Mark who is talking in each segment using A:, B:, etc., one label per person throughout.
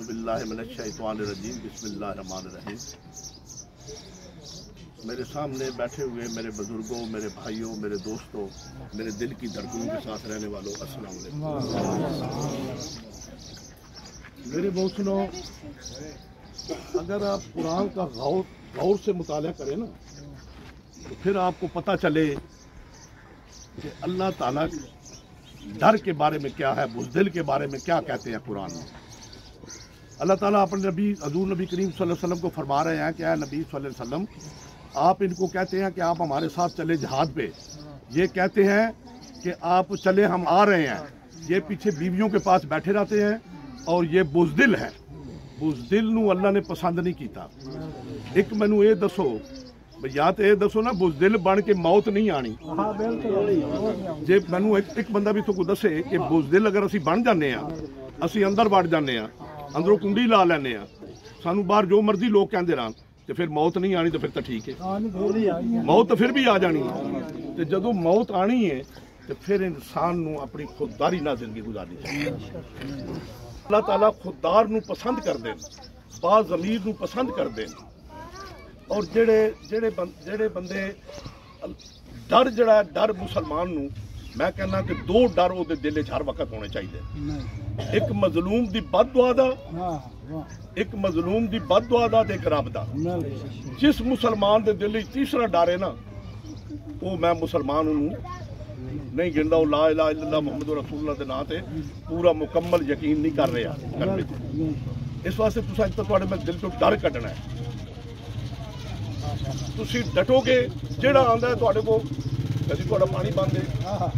A: अऊज़ु बिल्लाहि मिनश शैतानिर रजीम बिस्मिल्लाहिर्रहमानिर्रहीम। मेरे सामने बैठे हुए मेरे बुजुर्गों, मेरे भाइयों, मेरे दोस्तों, मेरे दिल की धड़कनों के साथ रहने वालों, अस्सलाम वालेकुम। मेरे बहुत सुनो, अगर आप कुरान का गौर से मुताला करें ना, तो फिर आपको पता चले कि अल्लाह ताला डर के बारे में क्या है, बुज़दिल के बारे में क्या कहते हैं कुरान में। अल्लाह ताला अपने नबी हज़ूर नबी करीम सल्लल्लाहु अलैहि वसल्लम को फरमा रहे हैं कि ऐ नबी सल्लल्लाहु अलैहि वसल्लम, आप इनको कहते हैं कि आप हमारे साथ चले जहाद पे, ये कहते हैं कि आप चले, हम आ रहे हैं, ये पीछे बीवियों के पास बैठे रहते हैं और ये बुज़दिल है। बुज़दिल नू अल्लाह ने पसंद नहीं किया। एक मैनू ये दसो, या तो ये दसो ना, बुज़दिल बन के मौत नहीं आनी। जे मैनू एक बंदा भी तो दसे कि बुज़दिल अगर असी बन जाने, असी अंदर वड़ जाने, अंदरों कुंडी ला लैने, सानू बाहर जो मर्जी लोग कहते रहन, तो फिर मौत नहीं आनी, तो फिर तो ठीक है। मौत तो फिर भी आ जानी है। तो जदों मौत आनी है तो फिर इंसान नू अपनी खुददारी नाल जिंदगी गुजारनी चाहिए। अल्लाह ताला खुददार नू पसंद कर दे, बाज़मीर नू पसंद कर दे। और जेड़े बंदे डर जड़ा डर मुसलमान नू, मैं कहना कि दो डर वो दिल हर वक्त होने चाहिए। एक मजलूम दी बददुआ दा, एक मजलूम दी बददुआ दा ते एक रब दा। जिस मुसलमान दे दिल तीसरा डर है ना, वो मैं मुसलमान नहीं गिनदा, वो ला इलाहा इल्लल्लाह मुहम्मद रसूलुल्लाह दे नां ते पूरा मुकम्मल यकीन नहीं कर रहा। इस वास्ते तुसां अज तक मैं दिल चों डर कड्ढना है। तुसी डटोगे, जेड़ा आंदा है तुहाडे कोल, कदी तुहाडा पानी बंद है,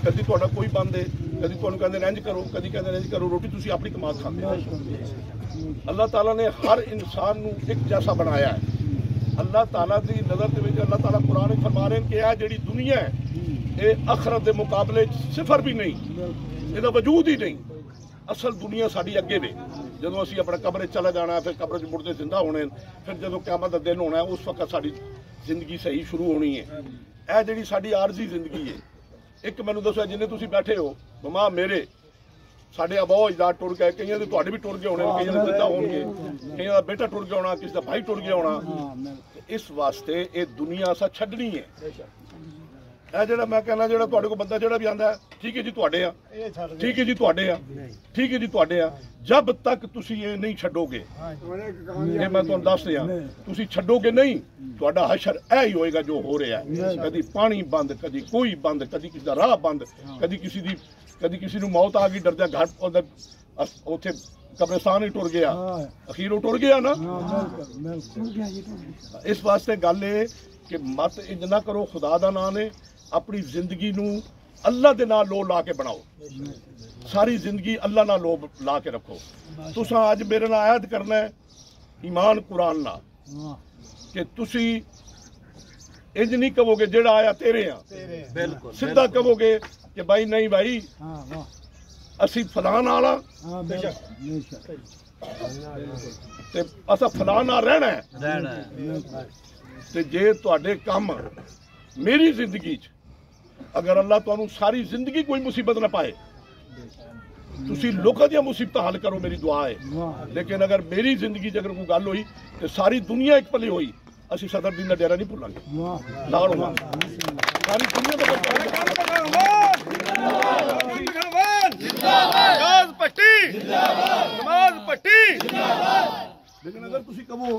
A: कदी तुहाडा कोई बंद है, कदी तुहानू कहंदे इंज करो, कदी कहंदे इंज करो, रोटी तुसी अपनी कमा खांदे हो। अल्लाह ताला ने हर इंसान नू एक जैसा बनाया है। अल्लाह ताला दी नज़र दे विच अल्लाह ताला कुरान विच फरमा रहे हैं कि यह जिहड़ी दुनिया है, ये आखरत के मुकाबले सिफर भी नहीं, इसका वजूद ही नहीं। असल दुनिया साड़ी अगे वे। जदों असीं अपने कब्र चला जाना, फिर कब्र च मुड़दे जिंदा होने, फिर जदों क़यामत दा दिन होना है, उस वक्त साड़ी जिंदगी सही शुरू होनी है। यह जिहड़ी साड़ी आरजी जिंदगी है, एक मैनू दसो, जिन्हें तुसीं बैठे हो, ममा मेरे साढ़े अबो इजाद टुर गए, कई तो तुहाडे भी टुर गए होने, कई जिंदा होणगे, कई का बेटा टुर गया होना, किसी का भाई टुर गया होना। इस वास्ते ये दुनिया असा छड्डनी है। यह जो मैं कहना, जो तुहाडे कोल बंदा जो भी आंदा है, ठीक है जी तुहाडे आ, ठीक है जी तुहाडे आ, ठीक है जी तुहाडे आ, जब तक तुसी ये नहीं छड्डोगे, ये मैं तुहानू दस दियां, तुसी छड्डोगे नहीं, तुहाडा हशर ऐ ही होएगा जो हो रहा है। कदी पानी बंद, कदी कोई बंद, कदी किसी का राह बंद, कदी किसी नू मौत आ गई, डरदा घर उत्थे कब्रिस्तान ही टुर गया, अखीर टुर गया ना। इस वास्ते गल है कि मत इंज ना करो, खुदा दा नाम है, अपनी जिंदगी नू अल्लाह दे नाल लो ला के बनाओ। सारी जिंदगी अल्लाह नाल लो ला के रखो। तुसां अज मेरे नाल आयत करना है ईमान कुरान नाल, कि तुसी इंज नहीं कहोगे जेड़ा आया तेरे आ, सीधा कहोगे कि भाई नहीं भाई असी फलान आला ते असा फलान आ रहना है। ते जे तुहाडे काम मेरी जिंदगी च अगर अल्लाह तुहानू सारी जिंदगी कोई मुसीबत ना पाए, तुसी लोकां दी मुसीबत हल करो, मेरी दुआ है। लेकिन अगर मेरी जिंदगी च अगर कोई गल हुई तो सारी दुनिया एक भले हुई, असी सदर दिन का डेरा नहीं भुलांगे। सारी दुनिया। लेकिन अगर तुसी कहो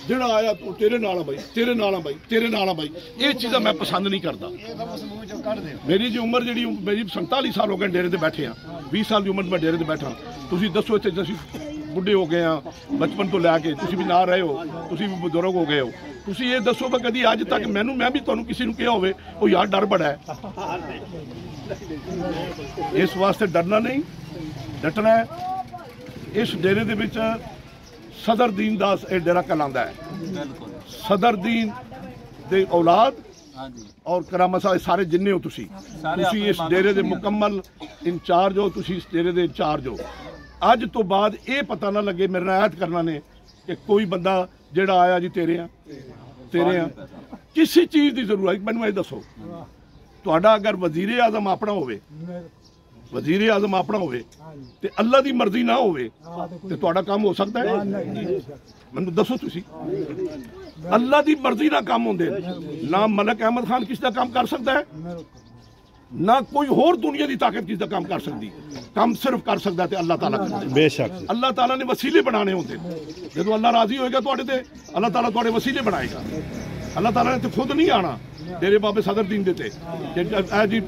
A: जेड़ा आया तो तेरे नाल भाई, तेरे नाल भाई, तेरे नाल भाई, ये चीज़ा मैं पसंद नहीं करता। मेरी जी उम्र जी मेरी 47 साल हो गए डेरे से बैठे हैं, 20 साल की उम्र मैं डेरे से बैठा। तुसी दसो इतने असीं बुढ़े हो गए हैं, बचपन तो लैके तुसी भी ना रहे हो, तुसी भी बुजुर्ग हो गए हो। तुसी ये दसो कि कभी अज तक मैं भी तुहानू किसी नू कहा होवे ओ यार डर बड़ा है। इस वास्ते डरना नहीं, डटना है। इस डेरे दे विच सदर दीन दास ये डेरा कहलांदा है। सदर दीन दे औलाद और करामा साहब सारे जिन्ने हो तुसी इस डेरे दे मुकम्मल इंचार्ज हो, तुसी इस डेरे दे इंचार्ज हो। अज तो बाद ये पता ना लगे मेरे नाल ऐत करना ने कि कोई बंदा जेड़ा आया जी तेरे आ, तेरे आ, किसी चीज़ की जरूरत। मैनू ये दसो, तुहाडा अगर वजीरे आजम अपना होवे ਵਜ਼ੀਰ ਆਜ਼ਮ ਆਪਣਾ ਹੋਵੇ ਤੇ ਅੱਲਾ ਦੀ ਮਰਜ਼ੀ ਨਾ ਹੋਵੇ ਤੇ ਤੁਹਾਡਾ ਕੰਮ ਹੋ ਸਕਦਾ ਹੈ? ਮੈਨੂੰ ਦੱਸੋ ਤੁਸੀਂ। ਅੱਲਾ ਦੀ ਮਰਜ਼ੀ ਨਾਲ ਕੰਮ ਹੁੰਦੇ ਨਾ ਮਲਕ ਅਹਿਮਦ ਖਾਨ ਕਿਸ ਦਾ ਕੰਮ ਕਰ ਸਕਦਾ ਹੈ, ਨਾ ਕੋਈ ਹੋਰ ਦੁਨੀਆ ਦੀ ਤਾਕਤ ਕਿਸ ਦਾ ਕੰਮ ਕਰ ਸਕਦੀ। ਕੰਮ ਸਿਰਫ ਕਰ ਸਕਦਾ ਤੇ ਅੱਲਾਹ ਤਾਲਾ ਕਰਦਾ।
B: ਬੇਸ਼ੱਕ
A: ਅੱਲਾਹ ਤਾਲਾ ਨੇ ਵਸੀਲੇ ਬਣਾਣੇ ਹੁੰਦੇ। ਜਦੋਂ ਅੱਲਾਹ ਰਾਜ਼ੀ ਹੋਏਗਾ ਤੁਹਾਡੇ ਤੇ, ਅੱਲਾਹ ਤਾਲਾ ਤੁਹਾਡੇ ਵਸੀਲੇ ਬਣਾਏਗਾ। ਅੱਲਾਹ ਤਾਲਾ ਨੇ ਤੇ ਖੁਦ ਨਹੀਂ ਆਣਾ। ਡੇਰੇ ਬਾਬੇ ਸਦਰਦੀਨ ਦੇ ਤੇ ਜੀ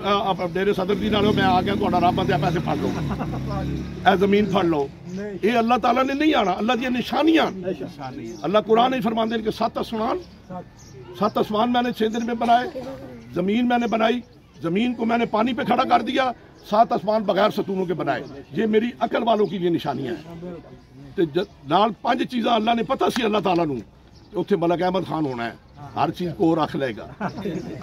A: ਡੇਰੇ ਸਦਰਦੀਨ ਵਾਲਿਓ ਮੈਂ ਆ ਗਿਆ, ਤੁਹਾਡਾ ਰੱਬ ਦੇ ਪੈਸੇ ਫੜ ਲਓ, ਇਹ ਜ਼ਮੀਨ ਫੜ ਲਓ। ਇਹ ਅੱਲਾਹ ताला ने नहीं आना, अल्लाह की निशानियां। अल्लाह कुरान ही फरमाते हैं कि 7 आसमान मैंने 6 दिन में बनाए, जमीन मैंने बनाई, जमीन को मैंने पानी पे खड़ा कर दिया, 7 आसमान बगैर सतूनों के बनाए। ये मेरी अकल वालों की ये निशानियां हैं। तो नाल 5 चीज़ां अल्लाह ने पता सी अल्लाह ताला नूं उत्थे मलक अहमद खान होना है, हर चीज़ को रख लेगा।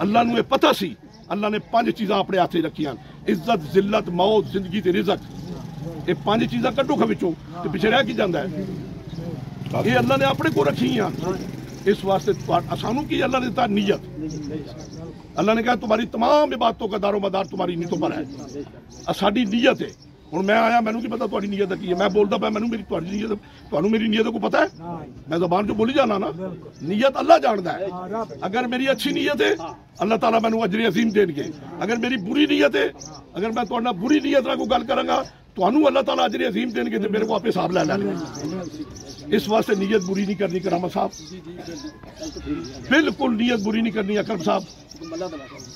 A: अल्लाह नूं ये पता सी, अल्लाह ने 5 चीज़ां अपने हाथ रखियां, इज्जत जिल्लत मौत जिंदगी ते रिज़क। ये 5 चीज़ां कड्डो खविचों ते पिछे रह की जांदा है। ये अल्लाह ने अपने को रखी हैं। इस वास्ते सानू की अल्लाह ने दिता नीयत। अल्लाह ने कहा तुम्हारी तमाम इबादतों का दारो मदार तुम्हारी नीयतों पर है। साडी नीयत है। हुण मैं आया, मैनू की पता तुहाडी नीयत की है, मैं बोलदा पाया, मैनू मेरी तुहाडी नीयत, तुहानू मेरी नीयत को पता है? मैं ज़बान जो बोली जाना ना, नीयत अल्लाह जानदा है। अगर मेरी अच्छी नीयत है अल्लाह ताला मैनू अजर अजीम देणगे। अगर मेरी बुरी नीयत है, अगर मैं तुहाडे नाल बुरी नीयत नाल कोई गल करांगा तुहानू अल्लाह ताला अजर अजीम देणगे ते मेरे को आपे हिसाब लै लैणगे। इस वास्ते नीयत बुरी नहीं करनी करामा साहब, बिल्कुल नीयत बुरी नहीं करनी अकरम साहब।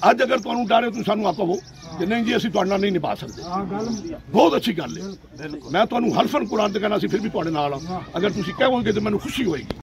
A: अज अगर तुहानू डर है तुसीं सानू आखो कि नहीं जी असीं तुहाडे नाल नहीं निभा सकते, बहुत अच्छी गल है। मैं तुहानू हरफन कुरान ते कहना सी फिर भी तुहाडे नाल हां। अगर तुसीं कहोगे तो मैनू खुशी होएगी।